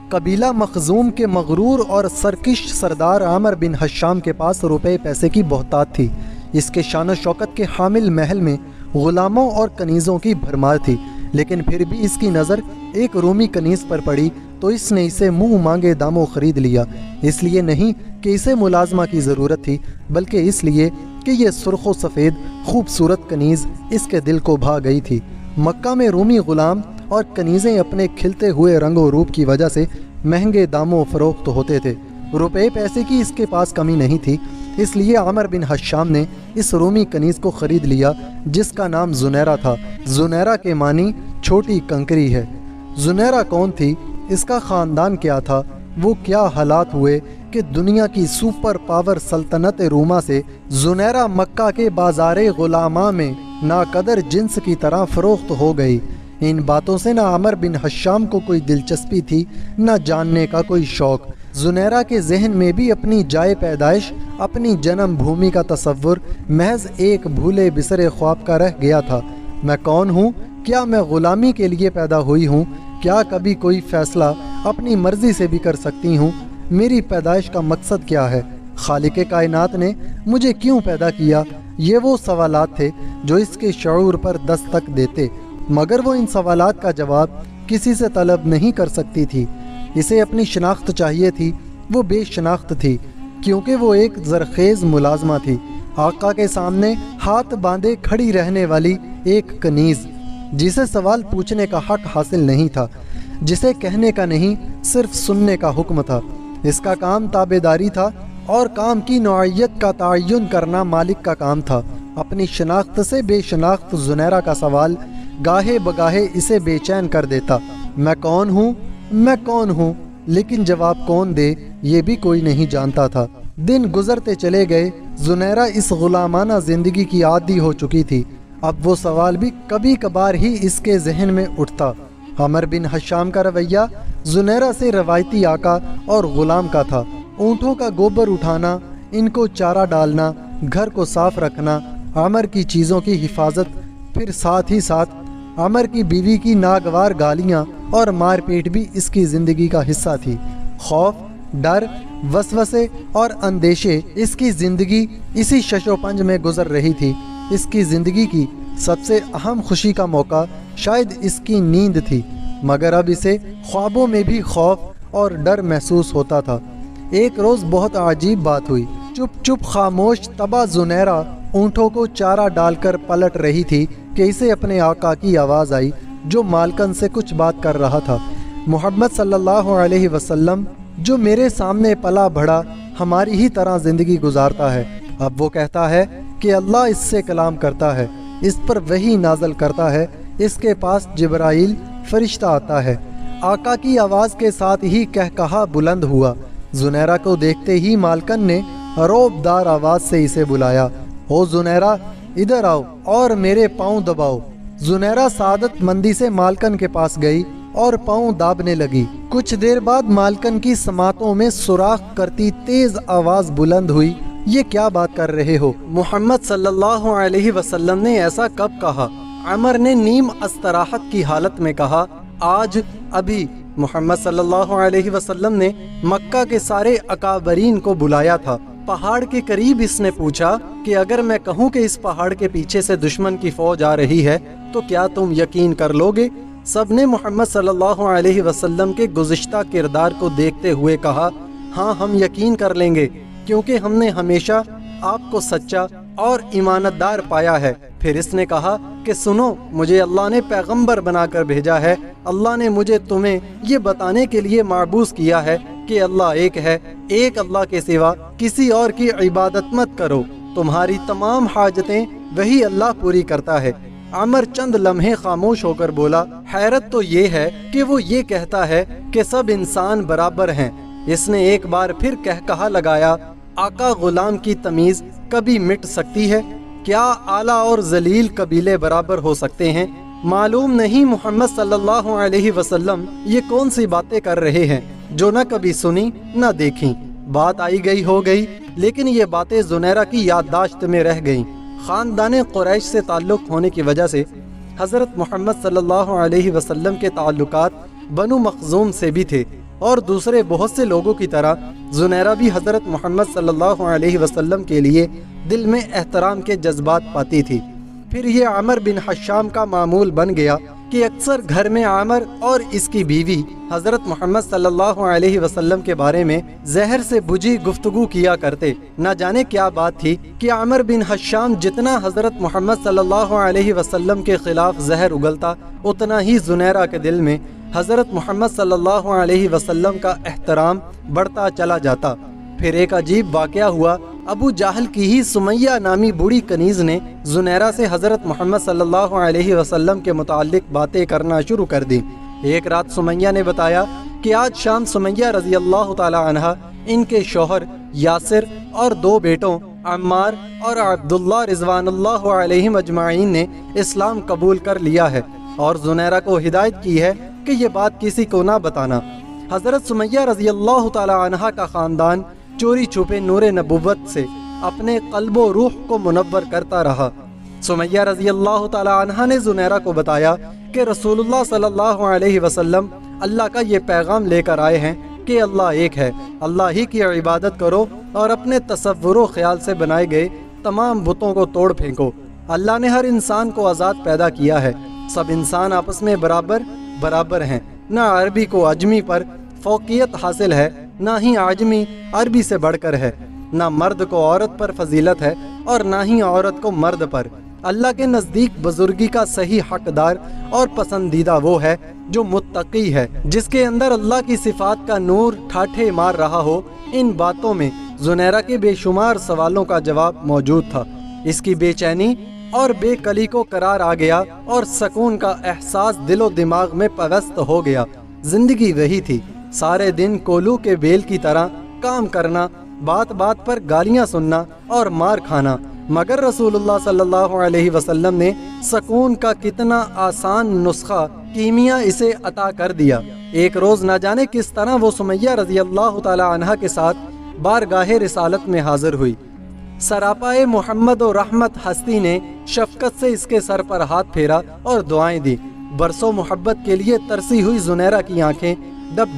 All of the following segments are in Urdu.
قبیلہ مخزوم کے مغرور اور سرکش سردار عامر بن حشام کے پاس روپے پیسے کی بہتات تھی۔ اس کے شان و شوکت کے حامل محل میں غلاموں اور کنیزوں کی بھرمار تھی، لیکن پھر بھی اس کی نظر ایک رومی کنیز پر پڑی تو اس نے اسے منہ مانگے داموں خرید لیا۔ اس لیے نہیں کہ اسے ملازمہ کی ضرورت تھی، بلکہ اس لیے کہ یہ سرخ و سفید خوبصورت کنیز اس کے دل کو بھا گئی تھی۔ مکہ میں رومی غلام اور کنیزیں اپنے کھلتے ہوئے رنگ و روپ کی وجہ سے مہنگے داموں فروخت ہوتے تھے۔ روپے پیسے کی اس کے پاس کمی نہیں تھی، اس لیے عامر بن حشام نے اس رومی کنیز کو خرید لیا جس کا نام زنیرہ تھا۔ زنیرہ کے معنی چھوٹی کنکری ہے۔ زنیرہ کون تھی؟ اس کا خاندان کیا تھا؟ وہ کیا حالات ہوئے کہ دنیا کی سپر پاور سلطنت روما سے زنیرہ مکہ کے بازار غلاماں میں ناقدر جنس کی طرح فروخت ہو گئی؟ ان باتوں سے نہ عامر بن حشام کو کوئی دلچسپی تھی، نہ جاننے کا کوئی شوق۔ زنیرہ کے ذہن میں بھی اپنی جائے پیدائش، اپنی جنم بھومی کا تصور محض ایک بھولے بسرے خواب کا رہ گیا تھا۔ میں کون ہوں؟ کیا میں غلامی کے لیے پیدا ہوئی ہوں؟ کیا کبھی کوئی فیصلہ اپنی مرضی سے بھی کر سکتی ہوں؟ میری پیدائش کا مقصد کیا ہے؟ خالق کائنات نے مجھے کیوں پیدا کیا؟ یہ وہ سوالات تھے جو اس کے شعور پر دستک دیتے، مگر وہ ان سوالات کا جواب کسی سے طلب نہیں کر سکتی تھی۔ اسے اپنی شناخت چاہیے تھی، وہ بے شناخت تھی، کیونکہ وہ ایک زرخیز ملازمہ تھی، آقا کے سامنے ہاتھ باندھے کھڑی رہنے والی ایک کنیز، جسے سوال پوچھنے کا حق حاصل نہیں تھا، جسے کہنے کا نہیں صرف سننے کا حکم تھا۔ اس کا کام تابعداری تھا اور کام کی نوعیت کا تعین کرنا مالک کا کام تھا۔ اپنی شناخت سے بے شناخت زنیرہ کا سوال گاہے بگاہے اسے بے چین کر دیتا۔ میں کون ہوں؟ میں کون ہوں؟ لیکن جواب کون دے یہ بھی کوئی نہیں جانتا تھا۔ دن گزرتے چلے گئے، زنیرہ اس غلامانہ زندگی کی عادی ہو چکی تھی۔ اب وہ سوال بھی کبھی کبھار ہی اس کے ذہن میں اٹھتا۔ عامر بن حشام کا رویہ زنیرہ سے روایتی آقا اور غلام کا تھا۔ اونٹوں کا گوبر اٹھانا، ان کو چارہ ڈالنا، گھر کو صاف رکھنا، عامر کی چیزوں کی حفاظت، پھر ساتھ ہی ساتھ عامر کی بیوی کی ناگوار گالیاں اور مار پیٹ بھی اس کی زندگی کا حصہ تھی۔ خوف، ڈر، وسوسے اور اندیشے، اس کی زندگی اسی شش و پنج میں گزر رہی تھی۔ اس کی زندگی کی سب سے اہم خوشی کا موقع شاید اس کی نیند تھی، مگر اب اسے خوابوں میں بھی خوف اور ڈر محسوس ہوتا تھا۔ ایک روز بہت عجیب بات ہوئی۔ چپ چپ خاموش تباہ زنیرہ اونٹوں کو چارہ ڈال کر پلٹ رہی تھی کہ اسے اپنے آقا کی آواز آئی، جو مالکن سے کچھ بات کر رہا تھا۔ محمد صلی اللہ علیہ وسلم جو میرے سامنے پلا بڑھا ہماری ہی طرح زندگی گزارتا ہے، اب وہ کہتا ہے کہ اللہ اس سے کلام کرتا ہے، اس پر وحی نازل کرتا ہے، اس کے پاس جبرائیل فرشتہ آتا ہے۔ آقا کی آواز کے ساتھ ہی کہا بلند ہوا۔ زنیرہ کو دیکھتے ہی مالکن نے رعب دار آواز سے اسے بلایا، او زنیرہ ادھر آؤ اور میرے پاؤں دباؤ۔ زنیرہ سعادت مندی سے مالکن کے پاس گئی اور پاؤں دابنے لگی۔ کچھ دیر بعد مالکن کی سماعتوں میں سوراخ کرتی تیز آواز بلند ہوئی، یہ کیا بات کر رہے ہو؟ محمد صلی اللہ علیہ وسلم نے ایسا کب کہا؟ عمر نے نیم استراحت کی حالت میں کہا، آج ابھی۔ محمد صلی اللہ علیہ وسلم نے مکہ کے سارے اکابرین کو بلایا تھا۔ پہاڑ کے قریب اس نے پوچھا کہ اگر میں کہوں کہ اس پہاڑ کے پیچھے سے دشمن کی فوج آ رہی ہے تو کیا تم یقین کر لو گے؟ سب نے محمد صلی اللہ علیہ وسلم کے گزشتہ کردار کو دیکھتے ہوئے کہا، ہاں ہم یقین کر لیں گے، کیونکہ ہم نے ہمیشہ آپ کو سچا اور ایمانت دار پایا ہے۔ پھر اس نے کہا کہ سنو، مجھے اللہ نے پیغمبر بنا کر بھیجا ہے۔ اللہ نے مجھے تمہیں یہ بتانے کے لیے معبوس کیا ہے کہ اللہ ایک ہے، ایک اللہ کے سوا کسی اور کی عبادت مت کرو، تمہاری تمام حاجتیں وہی اللہ پوری کرتا ہے۔ عمر چند لمحے خاموش ہو کر بولا، حیرت تو یہ ہے کہ وہ یہ کہتا ہے کہ سب انسان برابر ہیں۔ اس نے ایک بار پھر کہا لگایا، آقا غلام کی تمیز کبھی مٹ سکتی ہے؟ کیا اعلیٰ اور ذلیل قبیلے برابر ہو سکتے ہیں؟ معلوم نہیں محمد صلی اللہ علیہ وسلم یہ کون سی باتیں کر رہے ہیں جو نہ کبھی سنی نہ دیکھیں۔ بات آئی گئی ہو گئی، لیکن یہ باتیں زنیرہ کی یادداشت میں رہ گئیں۔ خاندان قریش سے تعلق ہونے کی وجہ سے حضرت محمد صلی اللہ علیہ وسلم کے تعلقات بنو مخزوم سے بھی تھے۔ اور دوسرے بہت سے لوگوں کی طرح زنیرہ بھی حضرت محمد صلی اللہ علیہ وسلم کے لیے دل میں احترام کے جذبات پاتی تھی۔ پھر یہ عامر بن حشام کا معمول بن گیا کہ اکثر گھر میں عامر اور اس کی بیوی حضرت محمد صلی اللہ علیہ وسلم کے بارے میں زہر سے بجھی گفتگو کیا کرتے۔ نہ جانے کیا بات تھی کہ عامر بن حشام جتنا حضرت محمد صلی اللہ علیہ وسلم کے خلاف زہر اگلتا، اتنا ہی زنیرہ کے دل میں حضرت محمد صلی اللہ علیہ وسلم کا احترام بڑھتا چلا جاتا۔ پھر ایک عجیب واقعہ ہوا۔ ابو جہل کی ہی سمیہ نامی بوڑھی کنیز نے زنیرہ سے حضرت محمد صلی اللہ علیہ وسلم کے متعلق باتیں کرنا شروع کر دی۔ ایک رات سمیہ نے بتایا کہ آج شام سمیہ رضی اللہ تعالی عنہا، ان کے شوہر یاسر اور 2 بیٹوں عمار اور عبداللہ رضوان اللہ علیہم اجمعین نے اسلام قبول کر لیا ہے، اور زنیرہ کو ہدایت کی ہے کہ یہ بات کسی کو نہ بتانا۔ حضرت سمیہ رضی اللہ تعالی عنہا کا خاندان چوری چھپے نور نبوت سے اپنے قلب و روح کو منور کرتا رہا۔ سمیہ رضی اللہ تعالی عنہا نے زنیرہ کو بتایا کہ رسول اللہ صلی اللہ علیہ وسلم اللہ کا یہ پیغام لے کر آئے ہیں کہ اللہ ایک ہے، اللہ ہی کی عبادت کرو اور اپنے تصور و خیال سے بنائے گئے تمام بتوں کو توڑ پھینکو۔ اللہ نے ہر انسان کو آزاد پیدا کیا ہے، سب انسان آپس میں برابر ہیں، نہ عربی کو عجمی پر فوقیت حاصل ہے، نہ ہی عجمی عربی سے بڑھ کر ہے، نہ مرد کو عورت پر فضیلت ہے اور نہ ہی عورت کو مرد پر۔ اللہ کے نزدیک بزرگی کا صحیح حقدار اور پسندیدہ وہ ہے جو متقی ہے، جس کے اندر اللہ کی صفات کا نور ٹھاٹھے مار رہا ہو۔ ان باتوں میں زنیرہ کے بے شمار سوالوں کا جواب موجود تھا۔ اس کی بے چینی اور بے کلی کو قرار آ گیا اور سکون کا احساس دل و دماغ میں پیوست ہو گیا۔ زندگی وہی تھی، سارے دن کولو کے بیل کی طرح کام کرنا، بات بات پر گالیاں سننا اور مار کھانا، مگر رسول اللہ صلی اللہ علیہ وسلم نے سکون کا کتنا آسان نسخہ کیمیا اسے عطا کر دیا۔ ایک روز نہ جانے کس طرح وہ سمیہ رضی اللہ تعالی عنہا کے ساتھ بارگاہ رسالت میں حاضر ہوئی۔ سراپائے محمد و رحمت ہستی نے شفقت سے اس کے سر پر ہاتھ پھیرا اور دعائیں دی۔ برسوں محبت کے لیے ترسی ہوئی زنیرہ کی آنکھیں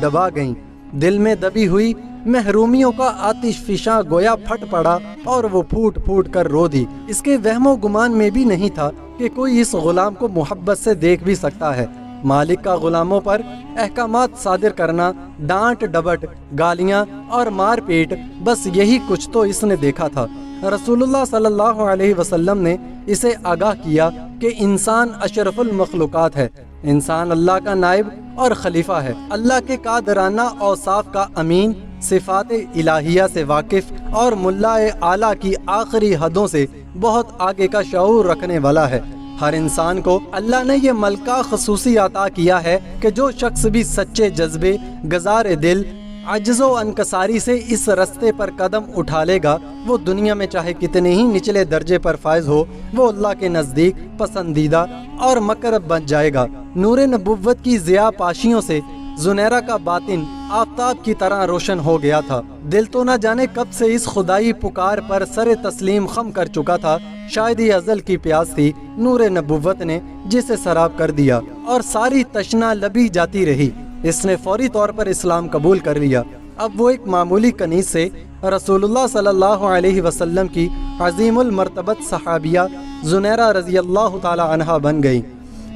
ڈبا گئیں، دل میں دبی ہوئی محرومیوں کا آتش فشاں گویا پھٹ پڑا اور وہ پھوٹ پھوٹ کر رو دی۔ اس کے وہم و گمان میں بھی نہیں تھا کہ کوئی اس غلام کو محبت سے دیکھ بھی سکتا ہے۔ مالک کا غلاموں پر احکامات صادر کرنا، ڈانٹ ڈبٹ، گالیاں اور مار پیٹ، بس یہی کچھ تو اس نے دیکھا تھا۔ رسول اللہ صلی اللہ علیہ وسلم نے اسے آگاہ کیا کہ انسان اشرف المخلوقات ہے، انسان اللہ کا نائب اور خلیفہ ہے، اللہ کے قادرانہ اوصاف کا امین، صفات الہیہ سے واقف اور ملا اعلیٰ کی آخری حدوں سے بہت آگے کا شعور رکھنے والا ہے۔ ہر انسان کو اللہ نے یہ ملکہ خصوصی عطا کیا ہے کہ جو شخص بھی سچے جذبے، گزار دل، عجز و انکساری سے اس رستے پر قدم اٹھا لے گا، وہ دنیا میں چاہے کتنے ہی نچلے درجے پر فائز ہو، وہ اللہ کے نزدیک پسندیدہ اور مقرب بن جائے گا۔ نور نبوت کی ضیاء پاشیوں سے زنیرہ کا باطن آفتاب کی طرح روشن ہو گیا تھا۔ دل تو نہ جانے کب سے اس خدائی پکار پر سر تسلیم خم کر چکا تھا، شاید یہ ازل کی پیاس تھی، نور نبوت نے جسے سراب کر دیا اور ساری تشنا لبی جاتی رہی۔ اس نے فوری طور پر اسلام قبول کر لیا۔ اب وہ ایک معمولی کنیز سے رسول اللہ صلی اللہ علیہ وسلم کی عظیم المرتبت صحابیہ زنیرہ رضی اللہ تعالی عنہا بن گئی۔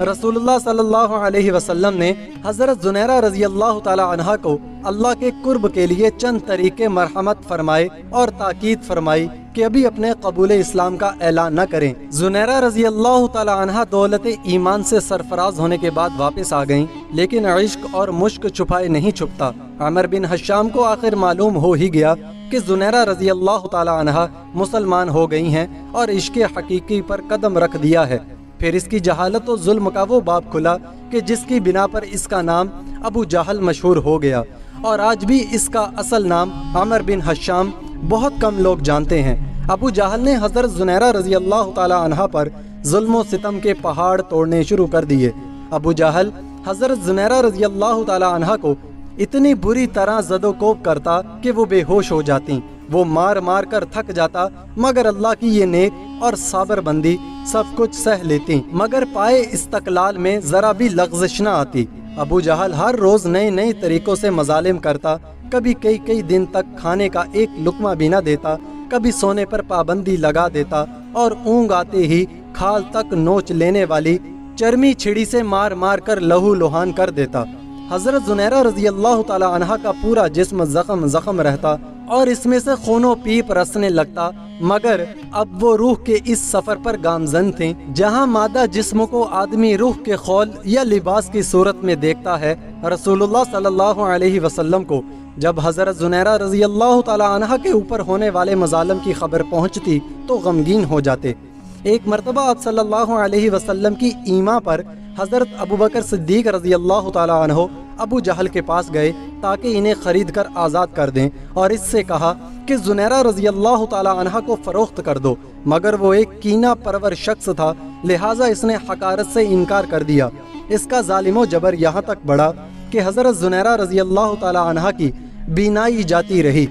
رسول اللہ صلی اللہ علیہ وسلم نے حضرت زنیرہ رضی اللہ تعالی عنہا کو اللہ کے قرب کے لیے چند طریقے مرحمت فرمائے اور تاکید فرمائی کہ ابھی اپنے قبول اسلام کا اعلان نہ کریں۔ زنیرہ رضی اللہ تعالی عنہا دولت ایمان سے سرفراز ہونے کے بعد واپس آ گئیں، لیکن عشق اور مشک چھپائے نہیں چھپتا۔ عامر بن حشام کو آخر معلوم ہو ہی گیا کہ زنیرہ رضی اللہ تعالی عنہا مسلمان ہو گئی ہیں اور عشق حقیقی پر قدم رکھ دیا ہے۔ پھر اس کی جہالت و ظلم کا وہ باب کھلا کہ جس کی بنا پر اس کا نام ابو جہل مشہور ہو گیا، اور آج بھی اس کا اصل نام عامر بن حشام بہت کم لوگ جانتے ہیں۔ ابو جہل نے حضرت زنیرہ رضی اللہ تعالی عنہا پر ظلم و ستم کے پہاڑ توڑنے شروع کر دیے۔ ابو جہل حضرت زنیرہ رضی اللہ تعالی عنہا کو اتنی بری طرح زد و کوب کرتا کہ وہ بے ہوش ہو جاتی، وہ مار مار کر تھک جاتا، مگر اللہ کی یہ نیک اور صابر بندی سب کچھ سہ لیتی، مگر پائے استقلال میں ذرا بھی لغزش نہ آتی۔ ابو جہل ہر روز نئے نئے طریقوں سے مظالم کرتا، کبھی کئی دن تک کھانے کا ایک لقمہ بھی نہ دیتا، کبھی سونے پر پابندی لگا دیتا اور اونگ آتے ہی کھال تک نوچ لینے والی چرمی چھڑی سے مار مار کر لہو لہان کر دیتا۔ حضرت زنیرہ رضی اللہ تعالی عنہ کا پورا جسم زخم رہتا اور اس میں سے خون و پیپ رسنے لگتا، مگر اب وہ روح کے اس سفر پر گامزن تھیں جہاں مادہ جسم کو آدمی روح کے خول یا لباس کی صورت میں دیکھتا ہے۔ رسول اللہ صلی اللہ علیہ وسلم کو جب حضرت زنیرہ رضی اللہ تعالی عنہ کے اوپر ہونے والے مظالم کی خبر پہنچتی تو غمگین ہو جاتے۔ ایک مرتبہ آپ صلی اللہ علیہ وسلم کی ایما پر حضرت ابوبکر صدیق رضی اللہ تعالی عنہ ابو جہل کے پاس گئے تاکہ انہیں خرید کر آزاد کر دیں، اور اس سے کہا کہ زنیرہ رضی اللہ تعالی عنہ کو فروخت کر دو، مگر وہ ایک کینہ پرور شخص تھا، لہٰذا اس نے حقارت سے انکار کر دیا۔ اس کا ظالم و جبر یہاں تک بڑھا کہ حضرت زنیرہ رضی اللہ تعالی عنہ کی بینائی جاتی رہی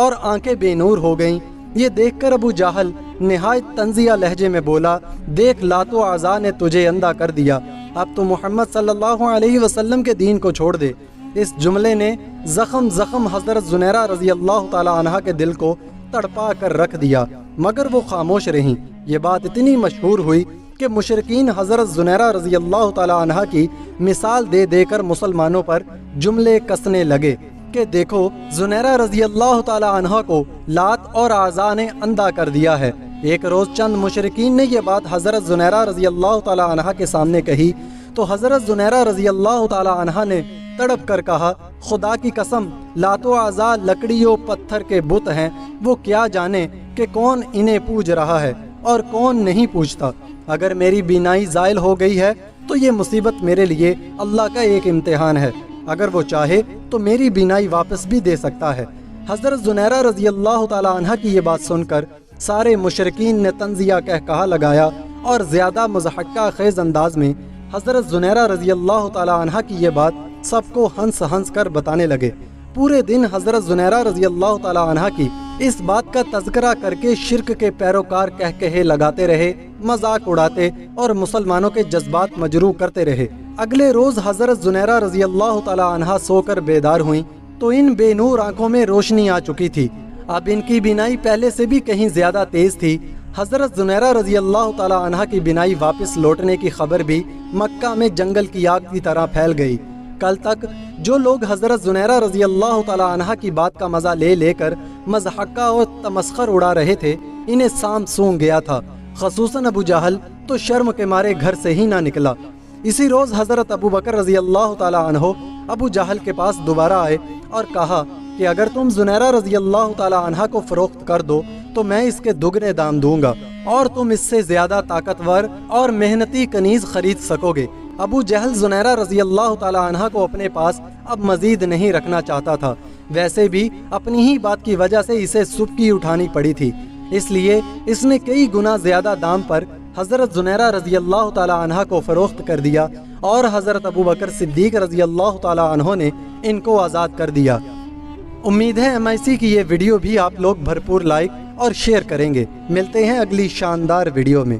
اور آنکھیں بے نور ہو گئیں۔ یہ دیکھ کر ابو جہل نہایت طنزیہ لہجے میں بولا، دیکھ لات و عزا نے تجھے اندھا کر دیا، اب تو محمد صلی اللہ علیہ وسلم کے دین کو چھوڑ دے۔ اس جملے نے زخم حضرت زنیرہ رضی اللہ تعالی عنہ کے دل کو تڑپا کر رکھ دیا، مگر وہ خاموش رہیں۔ یہ بات اتنی مشہور ہوئی کہ مشرکین حضرت زنیرہ رضی اللہ تعالی عنہ کی مثال دے دے کر مسلمانوں پر جملے کسنے لگے کہ دیکھو زنیرہ رضی اللہ تعالی عنہ کو لات اور عزا نے اندھا کر دیا ہے۔ ایک روز چند مشرکین نے یہ بات حضرت زنیرہ رضی اللہ تعالی عنہ کے سامنے کہی تو حضرت زنیرہ رضی اللہ تعالی عنہ نے تڑپ کر کہا، خدا کی قسم لات و عزا لکڑی و پتھر کے بت ہیں، وہ کیا جانے کہ کون انہیں پوج رہا ہے اور کون نہیں پوجتا۔ اگر میری بینائی زائل ہو گئی ہے تو یہ مصیبت میرے لیے اللہ کا ایک امتحان ہے، اگر وہ چاہے تو میری بینائی واپس بھی دے سکتا ہے۔ حضرت زنیرہ رضی اللہ تعالی عنہ کی یہ بات سن کر سارے مشرکین نے طنزیہ کہا لگایا اور زیادہ مضحکہ خیز انداز میں حضرت زنیرہ رضی اللہ تعالی عنہ کی یہ بات سب کو ہنس کر بتانے لگے۔ پورے دن حضرت زنیرہ رضی اللہ تعالی عنہ کی اس بات کا تذکرہ کر کے شرک کے پیروکار کہے لگاتے رہے، مذاق اڑاتے اور مسلمانوں کے جذبات مجروح کرتے رہے۔ اگلے روز حضرت زنیرہ رضی اللہ تعالی عنہ سو کر بیدار ہوئیں تو ان بے نور آنکھوں میں روشنی آ چکی تھی، اب ان کی بینائی پہلے سے بھی کہیں زیادہ تیز تھی۔ حضرت زنیرہ رضی اللہ تعالی عنہ کی بینائی واپس لوٹنے کی خبر بھی مکہ میں جنگل کی آگ کی طرح پھیل گئی۔ کل تک جو لوگ حضرت زنیرہ رضی اللہ تعالی عنہ کی بات کا مزہ لے کر مضحکہ اور تمسخر اڑا رہے تھے، انہیں سام سونگ گیا تھا، خصوصاً ابو جہل تو شرم کے مارے گھر سے ہی نہ نکلا۔ اسی روز حضرت ابوبکر رضی اللہ تعالی عنہ ابو جہل کے پاس دوبارہ آئے اور کہا کہ اگر تم زنیرہ رضی اللہ تعالی عنہ کو فروخت کر دو تو میں اس کے دگنے دام دوں گا اور تم اس سے زیادہ طاقتور اور محنتی کنیز خرید سکو گے۔ ابو جہل زنیرہ رضی اللہ تعالی عنہ کو اپنے پاس اب مزید نہیں رکھنا چاہتا تھا، ویسے بھی اپنی ہی بات کی وجہ سے اسے سبکی اٹھانی پڑی تھی، اس لیے اس نے کئی گنا زیادہ دام پر حضرت زنیرہ رضی اللہ تعالی عنہ کو فروخت کر دیا اور حضرت ابوبکر صدیق رضی اللہ تعالی عنہ نے ان کو آزاد کر دیا۔ امید ہے MIC کی یہ ویڈیو بھی آپ لوگ بھرپور لائک اور شیئر کریں گے۔ ملتے ہیں اگلی شاندار ویڈیو میں۔